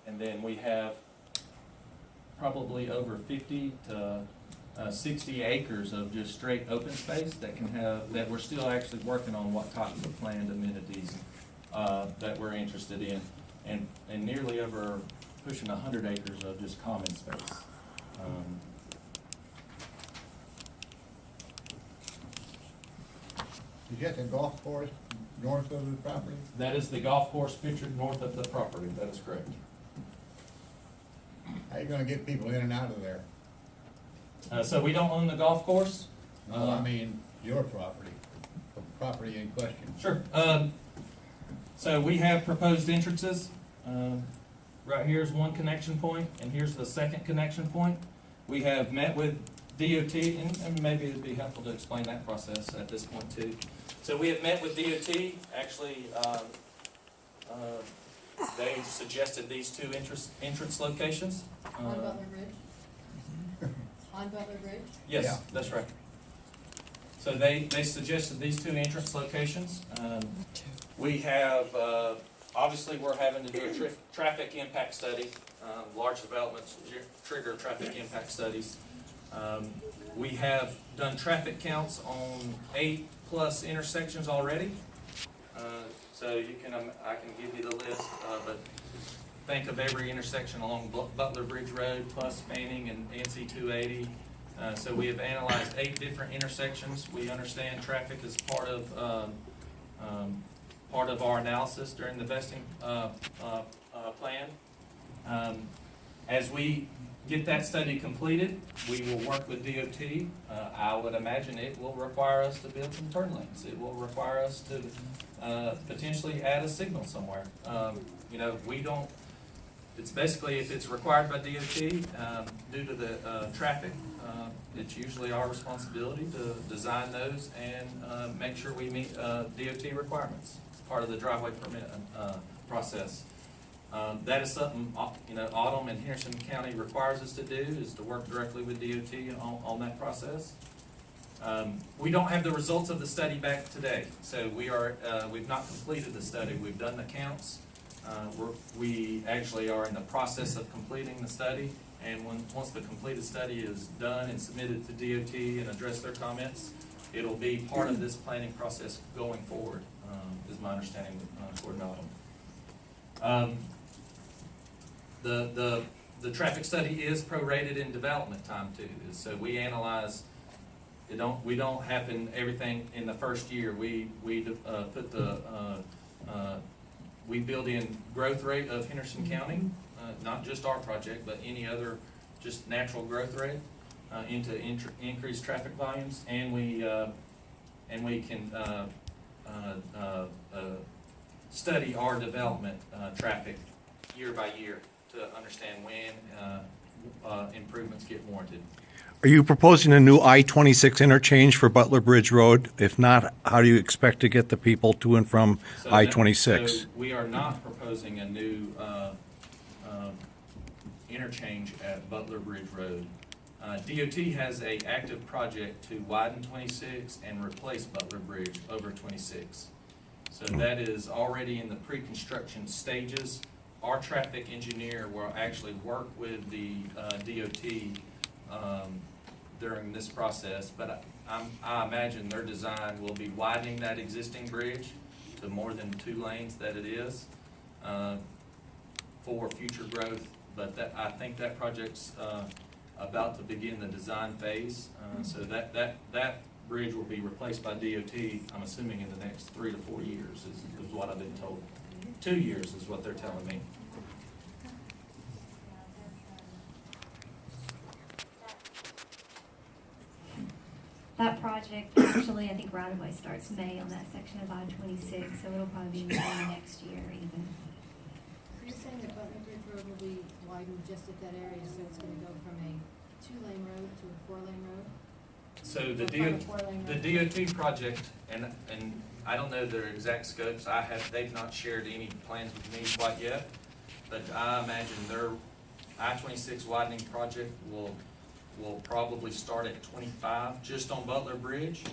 And then we have probably over 50 to 60 acres of just straight open space that can have, that we're still actually working on what types of planned amenities that we're interested in. And nearly over pushing 100 acres of just common space. You get the golf course north of the property? That is the golf course pictured north of the property, that is correct. How you gonna get people in and out of there? So we don't own the golf course. No, I mean, your property, the property in question. Sure. So we have proposed entrances. Right here's one connection point, and here's the second connection point. We have met with DOT, and maybe it'd be helpful to explain that process at this point too. So we have met with DOT. Actually, they suggested these two entrance locations. On Butler Bridge? On Butler Bridge? Yes, Yeah. that's right. So they suggested these two entrance locations. We have, obviously, we're having to do a traffic impact study. Large developments trigger traffic impact studies. We have done traffic counts on 8+ intersections already. So you can, I can give you the list, but think of every intersection along Butler Bridge Road plus Fanning and NC 280. So we have analyzed 8 different intersections. We understand traffic is part of our analysis during the vesting plan. As we get that study completed, we will work with DOT. I would imagine it will require us to build some turn lanes. It will require us to potentially add a signal somewhere. You know, we don't, it's basically if it's required by DOT due to the traffic, it's usually our responsibility to design those and make sure we meet DOT requirements. It's part of the driveway permit process. That is something, you know, Autumn and Henderson County requires us to do, is to work directly with DOT on that process. We don't have the results of the study back today, so we've not completed the study. We've done the counts. We actually are in the process of completing the study, and once the completed study is done and submitted to DOT and address their comments, it'll be part of this planning process going forward, is my understanding, according to Autumn. The traffic study is prorated in development time too, so we analyze. We don't happen everything in the first year. We put we build in growth rate of Henderson County, not just our project, but any other just natural growth rate into increased traffic volumes, and we can study our development traffic year by year to understand when improvements get warranted. Are you proposing a new I-26 interchange for Butler Bridge Road? If not, how do you expect to get the people to and from I-26? So we are not proposing a new interchange at Butler Bridge Road. DOT has an active project to widen 26 and replace Butler Bridge over 26. So that is already in the pre-construction stages. Our traffic engineer will actually work with the DOT during this process, but I imagine their design will be widening that existing bridge to more than 2 lanes that it is for future growth. But I think that project's about to begin the design phase, so that bridge will be replaced by DOT, I'm assuming in the next 3 to 4 years is what I've been told. 2 years is what they're telling me. That project, actually, I think right away starts May on that section of I-26, so it'll probably be May next year even. So you're saying that Butler Bridge Road will be widened just at that area, so it's gonna go from a 2-lane road to a 4-lane road? So The the DOT project, and I don't know their exact scopes. They've not shared any plans with me quite yet, but I imagine their I-26 widening project will probably start at 25 just on Butler Bridge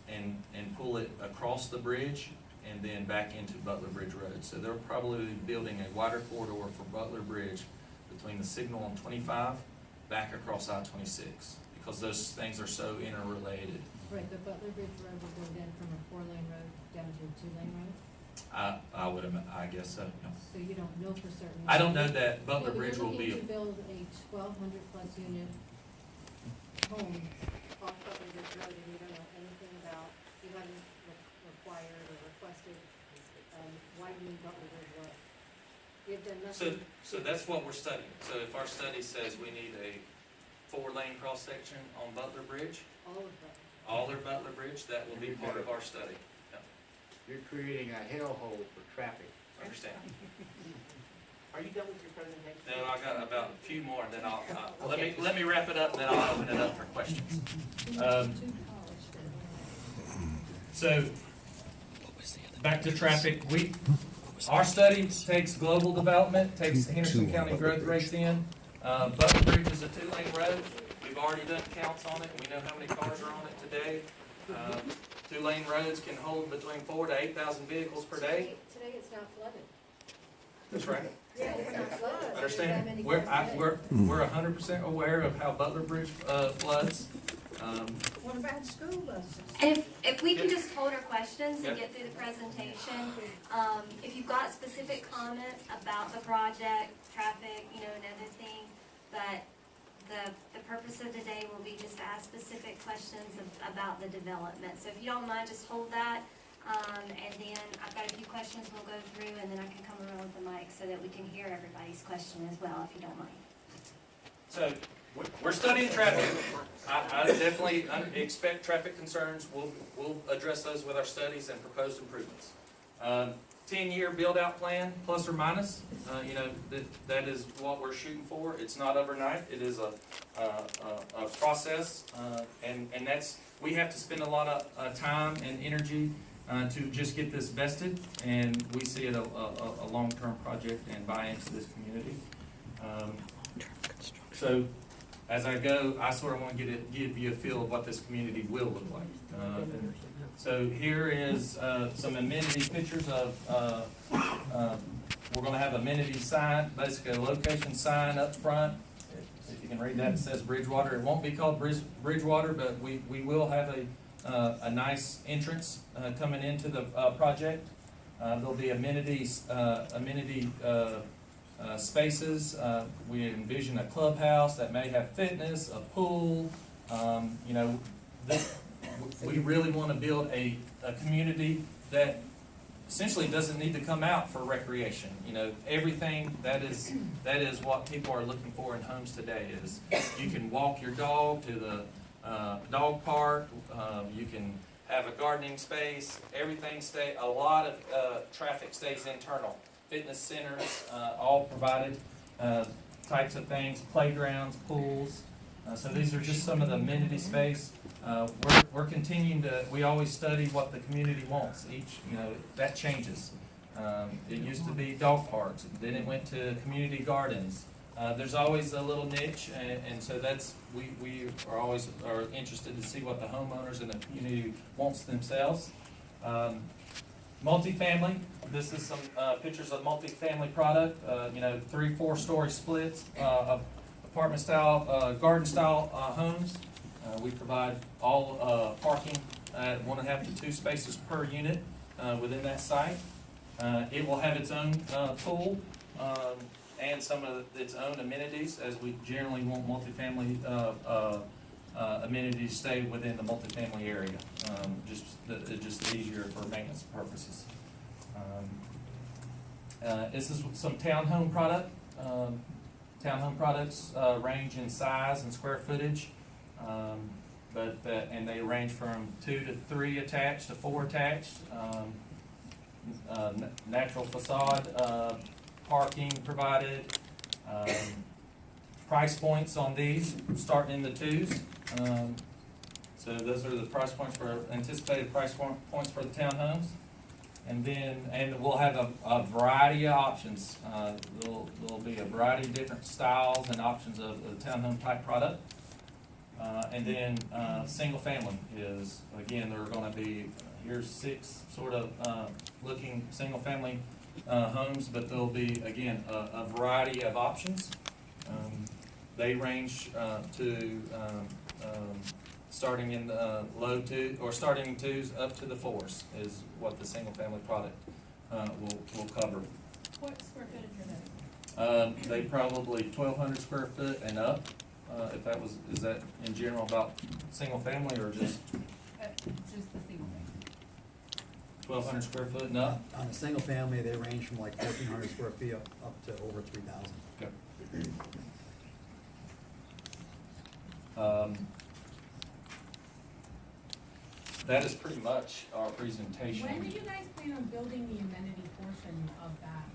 and pull it across the bridge and then back into Butler Bridge Road. So they're probably building a wider corridor for Butler Bridge between the signal on 25 back across I-26, because those things are so interrelated. Right, but Butler Bridge Road will go then from a 4-lane road down to a 2-lane road? I guess so, yeah. So you don't know for certain? I don't know that Butler Yeah, but Bridge will be, you're looking to build a 1,200 plus unit home off Butler Bridge Road, and you don't know anything about, you haven't required or requested, widening Butler Bridge Road. You've done nothing. so that's what we're studying. So if our study says we need a 4-lane cross-section on Butler Bridge, All of that. all or Butler Bridge, that will be part of our study. Yeah, You're creating a hellhole for traffic. understand? Are you done with your presentation? No, I got about a few more, and then I'll, let me wrap it up, and then I'll open it up for questions. So, back to traffic, our study takes global development, takes Henderson County growth rates in. Butler Bridge is a 2-lane road. We've already done counts on it. We know how many cars are on it today. 2-lane roads can hold between 4,000 to 8,000 vehicles per day. Today it's not flooded. That's right. Yeah, it's not flooded. Understand? We're 100% aware of how Butler Bridge floods. What about school buses? And if we can just hold our questions Yep. and get through the presentation, if you've got specific comments about the project, traffic, another thing, but the purpose of today will be just to ask specific questions about the development. So if you don't mind, just hold that, and then I've got a few questions we'll go through, and then I can come around with the mic so that we can hear everybody's question as well, if you don't mind. So, we're studying traffic. I definitely expect traffic concerns. We'll address those with our studies and proposed improvements. 10-year build-out plan, plus or minus. That is what we're shooting for. It's not overnight. It is a process, and we have to spend a lot of time and energy to just get this vested, and we see it a long-term project and buy into this community. So, as I go, I sort of want to give you a feel of what this community will look like. So here is some amenity pictures of, we're going to have amenity sign, basically a location sign up front. If you can read that, it says Bridgewater. It won't be called Bridgewater, but we will have a nice entrance coming into the project. There'll be amenity spaces. We envision a clubhouse that may have fitness, a pool. We really want to build a community that essentially doesn't need to come out for recreation. Everything that is what people are looking for in homes today is you can walk your dog to the dog park. You can have a gardening space. A lot of traffic stays internal. Fitness centers, all provided, types of things, playgrounds, pools. So these are just some of the amenity space. We're continuing we always study what the community wants. That changes. It used to be dog parks, then it went to community gardens. There's always a little niche, and so we are always interested to see what the homeowners and the community wants themselves. Multifamily, this is some pictures of multifamily product, 3-4 story splits, apartment style, garden style homes. We provide all parking at 1.5 to 2 spaces per unit within that site. It will have its own pool and some of its own amenities, as we generally want multifamily amenities to stay within the multifamily area. Just easier for maintenance purposes. This is some townhome product. Townhome products range in size and square footage, and they range from 2 to 3 attached to 4 attached. Natural facade, parking provided. Price points on these starting in the 2s. So those are the price points anticipated price points for the townhomes. And we'll have a variety of options. There'll be a variety of different styles and options of the townhome type product. Single family is, again, there are going to be your 6 sort of, looking, single-family, homes, but there'll be, again, a variety of options. They range, to, starting in the low 2, or starting in 2s up to the 4s is what the single-family product, will cover. What square footage are they? They probably 1,200 square foot and up, if that was, is that in general about single family or just Just the single family. 1,200 square foot and up? On a single family, they range from like 1,400 square feet up to over 3,000. Okay. That is pretty much our presentation. When do you guys plan on building the amenity portion of that